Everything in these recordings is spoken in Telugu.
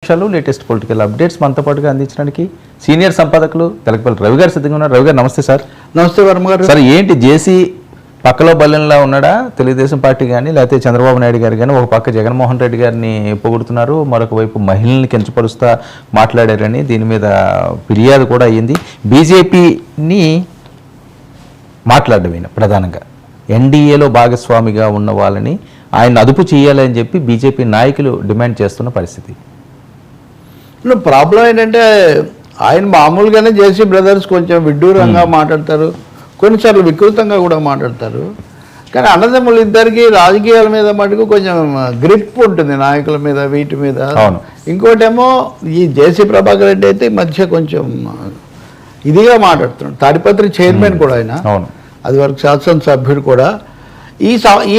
ముఖ్యాంశాలు, లేటెస్ట్ పొలిటికల్ అప్డేట్స్ మనతో పాటుగా అందించడానికి సీనియర్ సంపాదకులు తెలకపల్లి రవి గారు సిద్ధంగా ఉన్నారు. రవి గారు నమస్తే సార్. నమస్తే వర్మ గారు. సార్, ఏంటి జేసీ పక్కలో బల్లెంలా ఉన్నాడా? తెలుగుదేశం పార్టీ కానీ లేకపోతే చంద్రబాబు నాయుడు గారు కానీ ఒక పక్క జగన్మోహన్ రెడ్డి గారిని పొగుడుతున్నారు, మరొక వైపు మహిళల్ని కించపరుస్తా మాట్లాడారని దీని మీద ఫిర్యాదు కూడా అయ్యింది. బీజేపీని మాట్లాడడం ప్రధానంగా ఎన్డీఏలో భాగస్వామిగా ఉన్న వాళ్ళని ఆయన అదుపు చేయాలని చెప్పి బీజేపీ నాయకులు డిమాండ్ చేస్తున్న పరిస్థితి. ప్రాబ్లం ఏంటంటే ఆయన మామూలుగానే జేసీ బ్రదర్స్ కొంచెం విడ్డూరంగా మాట్లాడతారు, కొన్నిసార్లు వికృతంగా కూడా మాట్లాడతారు. కానీ అన్నదమ్ములు ఇద్దరికి రాజకీయాల మీద మటుకు కొంచెం గ్రిప్ ఉంటుంది, నాయకుల మీద వీటి మీద. ఇంకోటేమో ఈ జేసీ ప్రభాకర్ రెడ్డి అయితే ఈ మధ్య కొంచెం ఇదిగా మాట్లాడుతున్నాడు. తాడిపత్రి చైర్మన్ కూడా ఆయన, అది వరకు శాసనసభ్యుడు కూడా.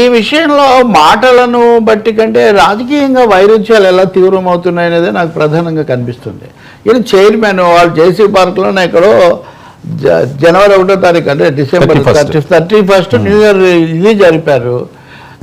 ఈ విషయంలో మాటలను బట్టి కంటే రాజకీయంగా వైరుధ్యాలు ఎలా తీవ్రమవుతున్నాయనేది నాకు ప్రధానంగా కనిపిస్తుంది. ఈయన చైర్మన్ వాళ్ళు జేసీ పార్క్లోనే ఎక్కడో జనవరి 1వ తారీఖు అంటే డిసెంబర్ 31 న్యూ ఇయర్ ఇది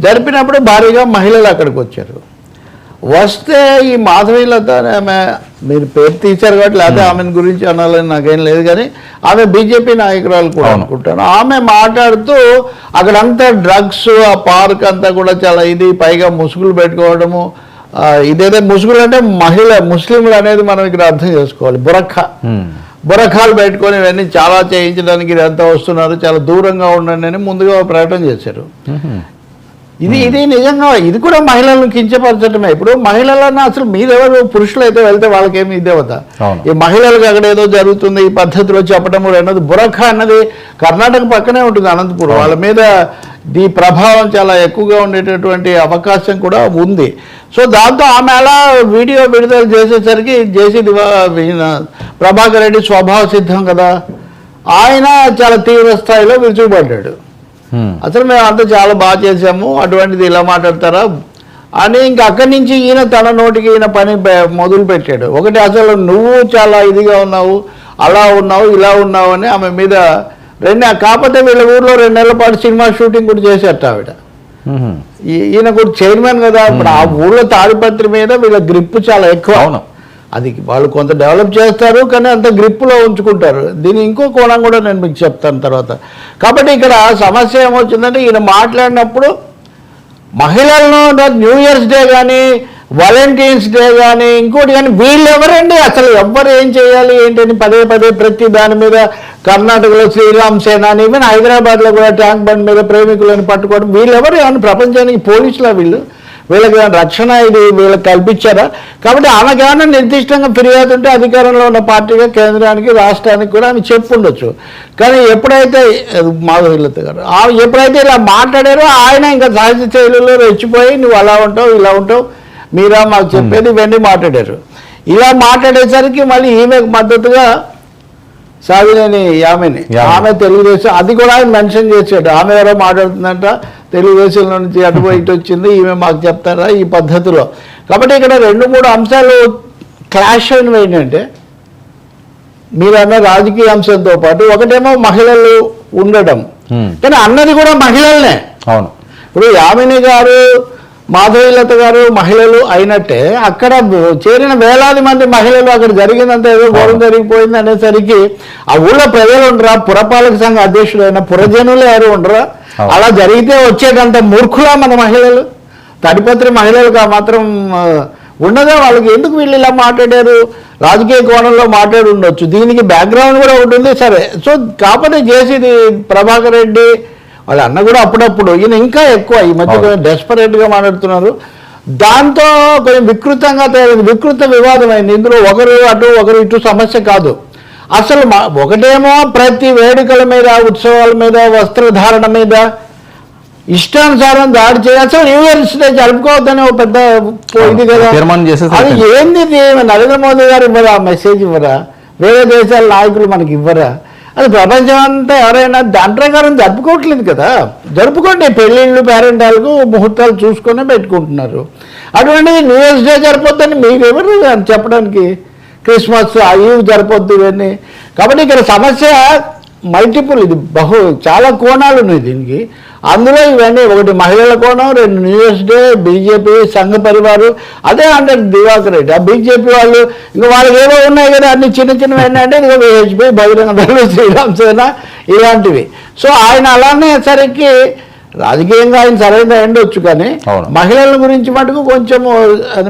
జరిపినప్పుడు భారీగా మహిళలు అక్కడికి వచ్చారు. వస్తే ఈ మాధవీలత ఆమె, మీరు పేరు తీశారు కాబట్టి లేకపోతే ఆమె గురించి అనాలని నాకేం లేదు, కానీ ఆమె బీజేపీ నాయకురాలు కూడా అనుకుంటాను. ఆమె మాట్లాడుతూ అక్కడంతా డ్రగ్స్, ఆ పార్క్ అంతా కూడా చాలా ఇది, పైగా ముసుగులు పెట్టుకోవడము. ఇదైతే ముసుగులు అంటే ముస్లింలు అనేది మనం ఇక్కడ అర్థం చేసుకోవాలి. బురఖాలు పెట్టుకొని ఇవన్నీ చాలా చేయించడానికి ఇదంతా వస్తున్నారు, చాలా దూరంగా ఉండండి అని ముందుగా ప్రకటన చేశారు. ఇది నిజంగా ఇది కూడా మహిళలను కించపరచడమే. ఇప్పుడు మహిళలన్నా అసలు మీరెవరు, పురుషులు అయితే వెళ్తే వాళ్ళకేమి ఇదేవతా, ఈ మహిళలకు అక్కడ ఏదో జరుగుతుంది ఈ పద్ధతిలో చెప్పడం అన్నది. బురఖా అన్నది కర్ణాటక పక్కనే ఉంటుంది అనంతపురం, వాళ్ళ మీద ఈ ప్రభావం చాలా ఎక్కువగా ఉండేటటువంటి అవకాశం కూడా ఉంది. సో దాంతో ఆమె అలా వీడియో విడుదల చేసేసరికి జేసీ ప్రభాకర్ రెడ్డి స్వభావ సిద్ధం కదా, ఆయన చాలా తీవ్ర స్థాయిలో విరుచుకుపడ్డాడు. అసలు మేము అంతా చాలా బాగా చేసాము, అటువంటిది ఇలా మాట్లాడతారా అని ఇంకా అక్కడి నుంచి ఈయన తన నోటికి ఈయన పని మొదలు పెట్టాడు. ఒకటి, అసలు నువ్వు చాలా ఇదిగా ఉన్నావు, అలా ఉన్నావు, ఇలా ఉన్నావు అని ఆమె మీద కాకపోతే వీళ్ళ ఊర్లో 2 నెలల పాటు సినిమా షూటింగ్ కూడా చేసేట ఆవిడ. ఈయన కూడా చైర్మన్ కదా, ఇప్పుడు ఆ ఊళ్ళో తాడిపత్రి మీద వీళ్ళ గ్రిప్ చాలా ఎక్కువ. అది వాళ్ళు కొంత డెవలప్ చేస్తారు కానీ అంత గ్రిప్లో ఉంచుకుంటారు. దీని ఇంకో కోణం కూడా నేను మీకు చెప్తాను తర్వాత. కాబట్టి ఇక్కడ సమస్య ఏమొచ్చిందంటే ఈయన మాట్లాడినప్పుడు మహిళలను న్యూ ఇయర్స్ డే కానీ వాలంటీర్స్ డే కానీ ఇంకోటి కానీ వీళ్ళు ఎవరండి, అసలు ఎవ్వరు ఏం చేయాలి ఏంటని పదే ప్రతి దాని మీద కర్ణాటకలో శ్రీరామ్ సేన అని, ఈవెన్ హైదరాబాద్లో కూడా ట్యాంక్ బండ్ మీద ప్రేమికులను పట్టుకోవడం, వీళ్ళెవరు ఏమన్నా ప్రపంచానికి పోలీసులా వీళ్ళకి రక్షణ ఇది వీళ్ళకి కల్పించారా? కాబట్టి ఆమెకు ఏమైనా నిర్దిష్టంగా ఫిర్యాదు ఉంటే అధికారంలో ఉన్న పార్టీగా కేంద్రానికి రాష్ట్రానికి కూడా ఆమె చెప్పుండొచ్చు. కానీ ఎప్పుడైతే మాధవీలత గారు ఎప్పుడైతే ఇలా మాట్లాడారో ఆయన ఇంకా సహజ శైలిలో రెచ్చిపోయి నువ్వు అలా ఉంటావు ఇలా ఉంటావు మీరా మాకు చెప్పేది ఇవన్నీ మాట్లాడారు. ఇలా మాట్లాడేసరికి మళ్ళీ ఈమెకు మద్దతుగా సాగినేని ఆమె తెలుగుదేశం, అది కూడా ఆయన మెన్షన్ చేశాడు. ఆమె ఎవరో మాట్లాడుతుందంట, తెలుగుదేశంలో నుంచి అటుపోయి ఇటు వచ్చింది, ఈమె మాకు చెప్తారా ఈ పద్ధతిలో. కాబట్టి ఇక్కడ 2-3 అంశాలు క్లాష్ అయినవి ఏంటంటే మీరన్న రాజకీయ అంశంతో పాటు ఒకటేమో మహిళలు ఉండడం, కానీ అన్నది కూడా మహిళలనే. ఇప్పుడు యామిని గారు, మాధవీలత గారు మహిళలు అయినట్టే అక్కడ చేరిన వేలాది మంది మహిళలు అక్కడ జరిగిందంతా ఏదో ఘోరం జరిగిపోయింది అనేసరికి ఆ ఊళ్ళో ప్రజలు ఉండరా, పురపాలక సంఘ అధ్యక్షుడైన పురజనులు ఎవరు ఉండరా? అలా జరిగితే వచ్చేటంత మూర్ఖులా మన మహిళలు? తాడిపత్రి మహిళలకు ఆ మాత్రం ఉండదా? వాళ్ళకి ఎందుకు వీళ్ళు ఇలా మాట్లాడారు? రాజకీయ కోణంలో మాట్లాడి ఉండొచ్చు, దీనికి బ్యాక్గ్రౌండ్ కూడా ఉంటుంది. సరే, సో కాకపోతే జేసీ ప్రభాకర్ రెడ్డి వాళ్ళ అన్న కూడా అప్పుడప్పుడు, ఈయన ఇంకా ఎక్కువ ఈ మధ్య కొంచెం డెస్పరేట్గా మాట్లాడుతున్నారు. దాంతో కొంచెం వికృతంగా తయారైంది, వికృత వివాదం అయింది. ఇందులో ఒకరు అటు ఒకరు ఇటు సమస్య కాదు. అసలు ఒకటేమో ప్రతి వేడుకల మీద, ఉత్సవాల మీద, వస్త్రధారణ మీద ఇష్టానుసారం దాడి చేయాలి. అసలు న్యూ ఇయర్స్ డే జరుపుకోవద్దని ఒక పెద్ద ఇది కదా, అది ఏంది? నరేంద్ర మోదీ గారు ఇవ్వరా మెసేజ్, ఇవ్వరా? వేరే దేశాల నాయకులు మనకి ఇవ్వరా? అది ప్రపంచం అంతా ఎవరైనా దాని ప్రకారం జరుపుకోవట్లేదు కదా. జరుపుకోండి, పెళ్ళిళ్ళు పేరెంటాలకు ముహూర్తాలు చూసుకొని పెట్టుకుంటున్నారు. అటువంటిది న్యూ ఇయర్స్ డే జరపొద్దని మీరెవరు చెప్పడానికి? క్రిస్మస్ అవి జరపొద్దు ఇవన్నీ. కాబట్టి ఇక్కడ సమస్య మల్టిపుల్, ఇది చాలా కోణాలు ఉన్నాయి దీనికి. అందులో ఇవన్నీ ఒకటి మహిళల కోణం, 2 న్యూస్ డే, బీజేపీ సంఘ పరివారు, అదే అంటారు దివాకర్ రెడ్డి. ఆ బీజేపీ వాళ్ళు ఇంకా వాళ్ళకి ఏవో ఉన్నాయి కదా అన్ని చిన్న చిన్నవి ఏంటంటే ఇక విహెచ్పి, బహిరంగ దళం, శ్రీరామ్ సేన ఇలాంటివి. సో ఆయన అలానే సరికి రాజకీయంగా ఆయన సరైన ఎండొచ్చు, కానీ మహిళల గురించి మటుకు కొంచెం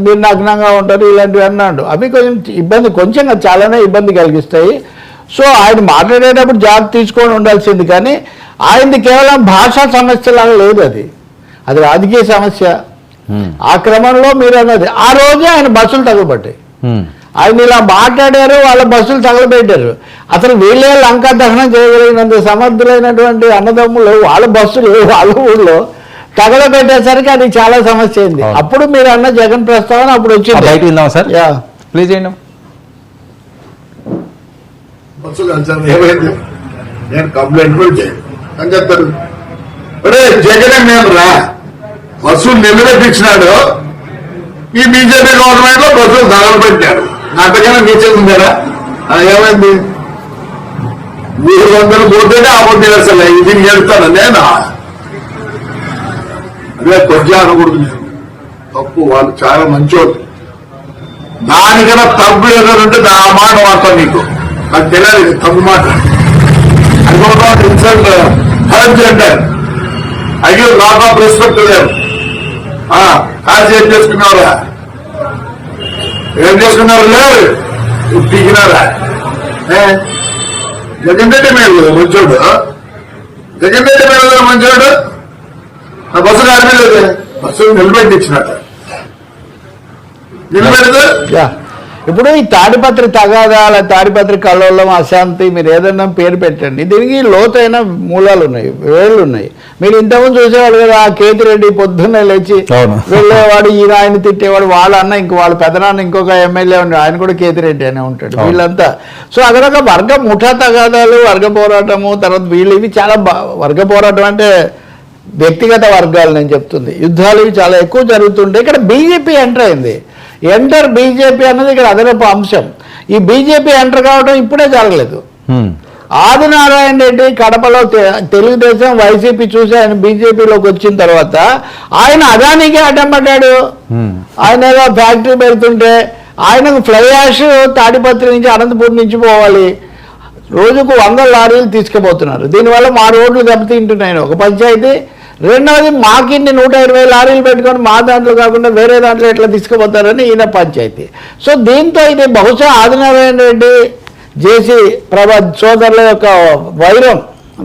మీరు నగ్నంగా ఉంటారు ఇలాంటివి అన్నాడు. అవి కొంచెం ఇబ్బంది, కొంచెం చాలానే ఇబ్బంది కలిగిస్తాయి. సో ఆయన మాట్లాడేటప్పుడు జాగ్రత్త తీసుకొని ఉండాల్సింది, కానీ ఆయనది కేవలం భాషా సమస్యలాగా లేదు, అది రాజకీయ సమస్య. ఆ క్రమంలో మీరు అన్నది ఆ రోజే ఆయన బస్సులు తగలబట్టాయి. ఆయన ఇలా మాట్లాడారు, వాళ్ళ బస్సులు తగలబెట్టారు. అసలు వీళ్ళే లంకా దహనం చేయగలిగినంత సమర్థులైనటువంటి అన్నదమ్ములు వాళ్ళ బస్సులు వాళ్ళ ఊళ్ళో తగలబెట్టేసరికి అది చాలా సమస్య అయింది. అప్పుడు మీరు అన్న జగన్ ప్రస్తావన అప్పుడు వచ్చింది. ప్లీజ్ చేయండి. నేను కంప్లైంట్ కూడా చేయను అని చెప్తారు. జగన్ నేను రా బస్సులు నిలబెట్టించినాడు, ఈ బీజేపీ గవర్నమెంట్ లో బస్సులు తగలబెట్టాడు. అంతకన్నా నీచం ఉందా? ఏమైంది? 300 పోతేనే అమౌంట్ అసలు ఇది వెళ్తాను నేను. అదే కొంచెం అనకూడదు, నేను తప్పు. వాళ్ళు చాలా మంచోళ్ళు. దానికన్నా తప్పు ఏదంటే ఆ మాట వాడతాను నీకు, నాకు తెలియదు తప్పు మాట. అనుకోవడం ఇన్సల్ట్ హెల్ప్ చేయంటారు. అయ్యో లాట్ ఆఫ్ రెస్పెక్ట్ లేదు. కాల్చి ఏం చేసుకున్నారా? ఏం చేసుకున్నారు? లేదు పీకినారా? జగన్ రెడ్డి మేలు మంచోడు, జగన్ రెడ్డి మేలు మంచోడు. ఆ బస్సు ఆడలేదు, బస్సు నిలబెట్టించినట్టు నిలబెడితే. ఇప్పుడు ఈ తాడిపత్రి తగాదాల, తాడిపత్రి కల్లోలం, అశాంతి, మీరు ఏదన్నా పేరు పెట్టండి, దీనికి లోతైన మూలాలు ఉన్నాయి, వేళ్ళు ఉన్నాయి. మీరు ఇంతకుముందు చూసేవాడు కదా, ఆ కేతిరెడ్డి పొద్దున్నే లేచి వెళ్ళేవాడు, ఈయన ఆయన తిట్టేవాడు, వాళ్ళ అన్న ఇంకో వాళ్ళ పెదనాన్న ఇంకొక ఎమ్మెల్యే ఉన్నాడు, ఆయన కూడా కేతిరెడ్డి అనే ఉంటాడు. వీళ్ళంతా సో అదొక వర్గ ముఠా తగాదాలు, వర్గ పోరాటము. తర్వాత వీళ్ళు ఇవి చాలా వర్గ పోరాటం అంటే వ్యక్తిగత వర్గాలు నేను చెప్తుంది. యుద్ధాలు ఇవి చాలా ఎక్కువ జరుగుతుంటాయి. ఇక్కడ బీజేపీ ఎంటర్ అయింది. ఎంటర్ బీజేపీ అన్నది ఇక్కడ అదనపు అంశం. ఈ బీజేపీ ఎంటర్ కావడం ఇప్పుడే జరగలేదు. ఆదినారాయణ రెడ్డి కడపలో తెలుగుదేశం వైసీపీ చూసి ఆయన బీజేపీలోకి వచ్చిన తర్వాత ఆయన అదానికి అడ్డం పడ్డాడు. ఆయన ఏదో ఫ్యాక్టరీ పెడుతుంటే ఆయనకు ఫ్లై యాష్ తాడిపత్రి నుంచి అనంతపూర్ నుంచి పోవాలి, రోజుకు 100 లారీలు తీసుకుపోతున్నారు. దీనివల్ల మా రోడ్లు దెబ్బతింటున్నాయి ఒక పంచాయతీ. రెండవది మాకిన్ని 120 లారీలు పెట్టుకొని మా దాంట్లో కాకుండా వేరే దాంట్లో ఎట్లా తీసుకుపోతారని ఈయన పంచాయతీ. సో దీంతో ఇది బహుశా ఆదినారాయణ రెడ్డి జేసీ ప్రభా సోదరుల యొక్క వైరం,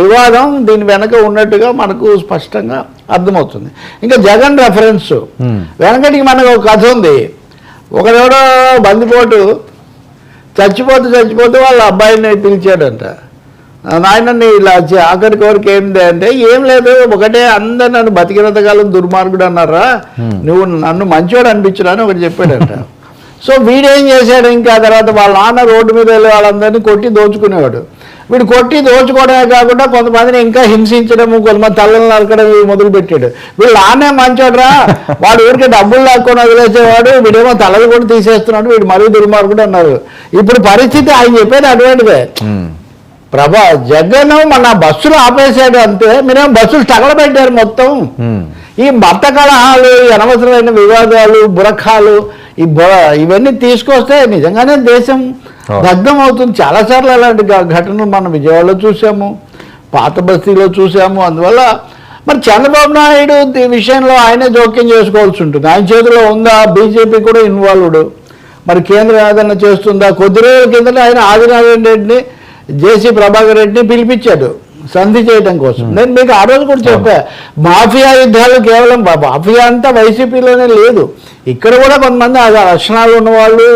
వివాదం దీని వెనక ఉన్నట్టుగా మనకు స్పష్టంగా అర్థమవుతుంది. ఇంకా జగన్ రెఫరెన్స్ వెనకటికి మనకు ఒక కథ ఉంది. ఒకరెవడో బందిపోటు చచ్చిపోతూ వాళ్ళ అబ్బాయిని పిలిచాడంట. నాయనని ఇలా ఆఖరికి వరకు ఏంది అంటే, ఏం లేదు, ఒకటే అందరు నన్ను బతికినంతకాలం దుర్మార్గుడు అన్నారా, నువ్వు నన్ను మంచివాడు అనిపించరా అని ఒకటి చెప్పాడంట. సో వీడేం చేశాడు, ఇంకా తర్వాత వాళ్ళ నాన్న రోడ్డు మీద వెళ్ళి వాళ్ళందరినీ కొట్టి దోచుకునేవాడు. వీడు కొట్టి దోచుకోవడమే కాకుండా కొంతమందిని ఇంకా హింసించడము, కొంతమంది తల్లను నరకడం మొదలు పెట్టాడు. వీళ్ళు నాన్నే మంచోడరా, వాడు ఊరికి డబ్బులు లాక్కొని వదిలేసేవాడు, వీడేమో తలలు కూడా తీసేస్తున్నాడు, వీడు మరీ దుర్మార్గుడు అన్నారు. ఇప్పుడు పరిస్థితి ఆయన చెప్పేది అటువంటిదే. జగన్ మన బస్సులు ఆపేసాడు అంతే, మీరేమో బస్సులు తగలబెట్టారు మొత్తం. ఈ మత కలహాలు, అనవసరమైన వివాదాలు, బురఖాలు, ఇవన్నీ తీసుకొస్తే నిజంగానే దేశం దగ్ధం అవుతుంది. చాలాసార్లు అలాంటి ఘటనలు మనం విజయవాడలో చూసాము, పాత బస్తీలో చూసాము. అందువల్ల మరి చంద్రబాబు నాయుడు ఈ విషయంలో ఆయనే జోక్యం చేసుకోవాల్సి ఉంటుంది. ఆయన చేతిలో ఉందా? బీజేపీ కూడా ఇన్వాల్వ్డ్. మరి కేంద్రం ఏదైనా చేస్తుందా? కొద్ది రోజుల కిందట ఆయన ఆదినారాయణ రెడ్డిని, జేసీ ప్రభాకర్ రెడ్డిని పిలిపించాడు సంధి చేయడం కోసం. నేను మీకు ఆ రోజు కూడా చెప్పా, మాఫియా యుద్ధాలు కేవలం మాఫియా అంతా వైసీపీలోనే లేదు, ఇక్కడ కూడా కొంతమంది లక్షణాలు ఉన్నవాళ్ళు,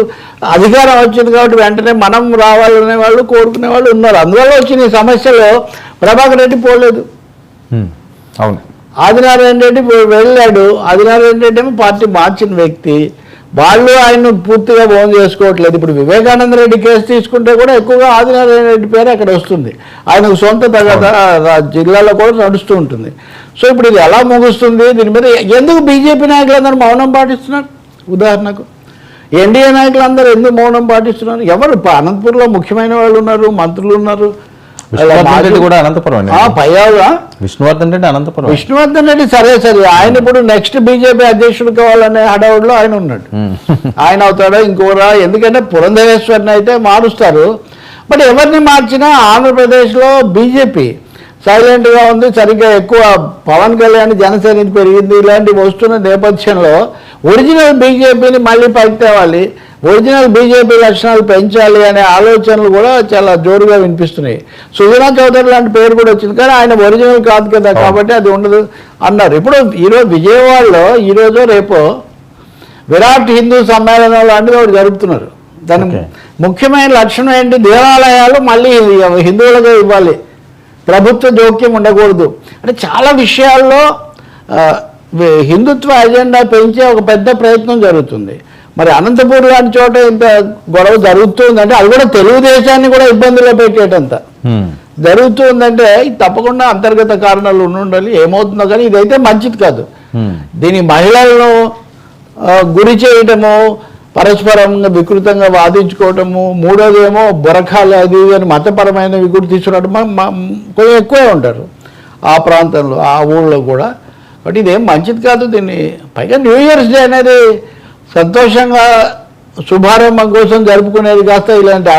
అధికారం వచ్చింది కాబట్టి వెంటనే మనం రావాలనే వాళ్ళు, కోరుకునే వాళ్ళు ఉన్నారు. అందువల్ల వచ్చిన ఈ సమస్యలో ప్రభాకర్ రెడ్డి పోలేదు. అవును, ఆదినారాయణ రెడ్డి వెళ్ళాడు. ఆదినారాయణ రెడ్డి ఏమో పార్టీ మార్చిన వ్యక్తి, వాళ్ళు ఆయన్ను పూర్తిగా ఓన్ చేసుకోవట్లేదు. ఇప్పుడు వివేకానంద రెడ్డి కేసు తీసుకుంటే కూడా ఎక్కువగా ఆదినారాయణ రెడ్డి పేరు అక్కడ వస్తుంది. ఆయనకు సొంత తగద జిల్లాలో కూడా నడుస్తూ ఉంటుంది. సో ఇప్పుడు ఇది ఎలా ముగుస్తుంది? దీని మీద ఎందుకు బీజేపీ నాయకులందరూ మౌనం పాటిస్తున్నారు? ఉదాహరణకు ఎన్డీఏ నాయకులందరూ ఎందుకు మౌనం పాటిస్తున్నారు? ఎవరు? అనంతపూర్లో ముఖ్యమైన వాళ్ళు ఉన్నారు, మంత్రులు ఉన్నారు, విష్ణువర్ధన్ రెడ్డి కూడా అనంతపురం అండి. పయ్యావుగా విష్ణువర్ధన్ రెడ్డి అనంతపురం. విష్ణువర్ధన్ రెడ్డి సరే ఆయన ఇప్పుడు నెక్స్ట్ బీజేపీ అధ్యక్షుడు కావాలనే హడావుడిలో ఆయన ఉన్నాడు. ఆయన అవుతాడా ఇంకోరా? ఎందుకంటే పురంధరేశ్వరిని అయితే మారుస్తారు. బట్ ఎవరిని మార్చినా ఆంధ్రప్రదేశ్లో బీజేపీ సైలెంట్గా ఉంది. సరిగ్గా ఎక్కువ పవన్ కళ్యాణ్ జనసేన పెరిగింది. ఇలాంటివి వస్తున్న నేపథ్యంలో ఒరిజినల్ బీజేపీని మళ్ళీ పైకి తేవాలి, ఒరిజినల్ బీజేపీ లక్షణాలు పెంచాలి అనే ఆలోచనలు కూడా చాలా జోరుగా వినిపిస్తున్నాయి. సుజనా చౌదరి లాంటి పేరు కూడా వచ్చింది, కానీ ఆయన ఒరిజినల్ కాదు కదా, కాబట్టి అది ఉండదు అన్నారు. ఇప్పుడు ఈరోజు విజయవాడలో ఈరోజు రేపు విరాట్ హిందూ సమ్మేళనం లాంటిది ఒకటి జరుపుతున్నారు. దాని ముఖ్యమైన లక్షణం ఏంటి? దేవాలయాలు మళ్ళీ హిందువులుగా ఇవ్వాలి, ప్రభుత్వ జోక్యం ఉండకూడదు. అంటే చాలా విషయాల్లో హిందుత్వ ఎజెండా పెంచే ఒక పెద్ద ప్రయత్నం జరుగుతుంది. మరి అనంతపూర్ లాంటి చోట ఇంత గొడవ జరుగుతుందంటే అది కూడా తెలుగుదేశాన్ని కూడా ఇబ్బందుల్లో పెట్టేటంత జరుగుతుందంటే తప్పకుండా అంతర్గత కారణాలు ఉండాలి. ఏమవుతుందో కానీ ఇదైతే మంచిది కాదు. దీని మహిళలను గురి చేయటము, పరస్పరంగా వికృతంగా వాదించుకోవటము, మూడోదేమో బురఖాలు అది అని మతపరమైన వికృతి తీసుకురావడం కొంచెం ఎక్కువే ఉంటారు ఆ ప్రాంతంలో, ఆ ఊళ్ళో కూడా. బట్ ఇదేం మంచిది కాదు. దీన్ని పైగా న్యూ ఇయర్స్ డే అనేది సంతోషంగా శుభారంభం కోసం జరుపుకునేది కాస్త ఇలాంటి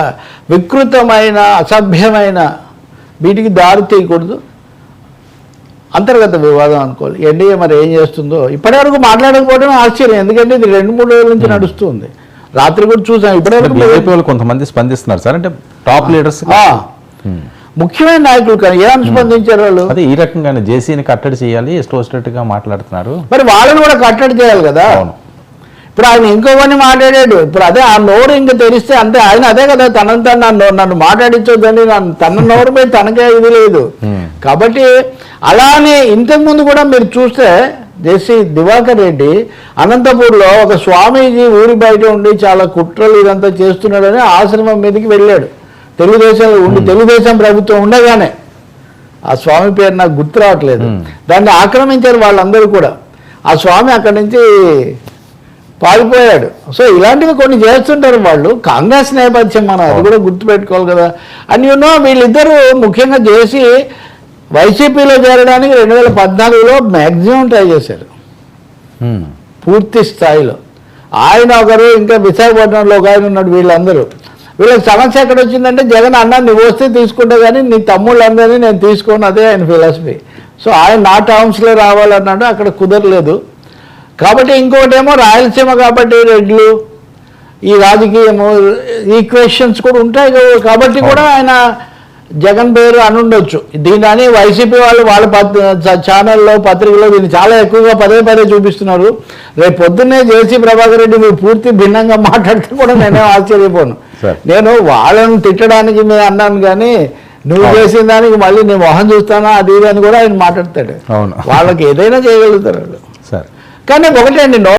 వికృతమైన అసభ్యమైన వీటికి దారి తీయకూడదు. అంతర్గత వివాదం అనుకోవాలి. ఎన్డీఏ మరి ఏం చేస్తుందో ఇప్పటివరకు మాట్లాడకపోవడం ఆశ్చర్యం, ఎందుకంటే ఇది 2-3 రోజుల నుంచి నడుస్తుంది. రాత్రి కూడా చూసాం. ఇప్పటివరకు కొంతమంది స్పందిస్తున్నారు సార్, అంటే టాప్ లీడర్స్ ముఖ్యమైన నాయకులు కానీ ఏం స్పందించారు వాళ్ళు? అదే ఈ రకంగానే జేసీని కట్టడి చేయాలి, ఇష్టం మాట్లాడుతున్నారు. మరి వాళ్ళని కూడా కట్టడి చేయాలి కదా. ఇప్పుడు ఆయన ఇంకోవన్నీ మాట్లాడాడు. ఇప్పుడు అదే ఆ నోరు ఇంకా తెరిస్తే అంతే. ఆయన అదే కదా తనంతా నన్ను మాట్లాడించొద్దని తన నోరు మీద తనకే ఇది లేదు. కాబట్టి అలానే ఇంతకుముందు కూడా మీరు చూస్తే జేసీ దివాకర్ రెడ్డి అనంతపూర్లో ఒక స్వామీజీ ఊరి బయట ఉండి చాలా కుట్రలు ఇదంతా చేస్తున్నాడని ఆశ్రమం మీదకి వెళ్ళాడు. తెలుగుదేశంలో ఉండి, తెలుగుదేశం ప్రభుత్వం ఉండగానే, ఆ స్వామి పేరు నాకు గుర్తు రావట్లేదు, దాన్ని ఆక్రమించారు వాళ్ళందరూ కూడా. ఆ స్వామి అక్కడి నుంచి పారిపోయాడు. సో ఇలాంటివి కొన్ని చేస్తుంటారు వాళ్ళు. కాంగ్రెస్ నేపథ్యం మనం అది కూడా గుర్తుపెట్టుకోవాలి కదా. అండ్ వీళ్ళిద్దరూ ముఖ్యంగా చేసి వైసీపీలో చేరడానికి 2014లో మ్యాక్సిమం ట్రై చేశారు పూర్తి స్థాయిలో. ఆయన ఒకరు, ఇంకా విశాఖపట్నంలో ఒక ఆయన ఉన్నాడు. వీళ్ళకి సమస్య ఎక్కడ వచ్చిందంటే జగన్ అన్న నువ్వు వస్తే తీసుకుంటా కానీ నీ తమ్ముళ్ళందరినీ నేను తీసుకోను, అదే ఆయన ఫిలాసఫీ. సో ఆయన నా టర్మ్స్లో రావాలన్నాడు, అక్కడ కుదరలేదు. కాబట్టి ఇంకోటేమో రాయలసీమ కాబట్టి రెడ్లు, ఈ రాజకీయము ఈక్వేషన్స్ కూడా ఉంటాయి కాబట్టి కూడా ఆయన జగన్ పేరు అని ఉండొచ్చు. దీని వైసీపీ వాళ్ళు వాళ్ళ ఛానల్లో పత్రికలో దీన్ని చాలా ఎక్కువగా పదే చూపిస్తున్నారు. రేపు పొద్దున్నే జేసీ ప్రభాకర్ రెడ్డి మీరు పూర్తి భిన్నంగా మాట్లాడితే కూడా నేనేం ఆశ్చర్యపోను. నేను వాళ్ళని తిట్టడానికి మేము అన్నాను కానీ నువ్వు చేసిన దానికి మళ్ళీ నేను మొహం చూస్తానా అది ఇది అని కూడా ఆయన మాట్లాడతాడు. వాళ్ళకి ఏదైనా చేయగలుగుతారు వాళ్ళు. కానీ ఒకటే అండి,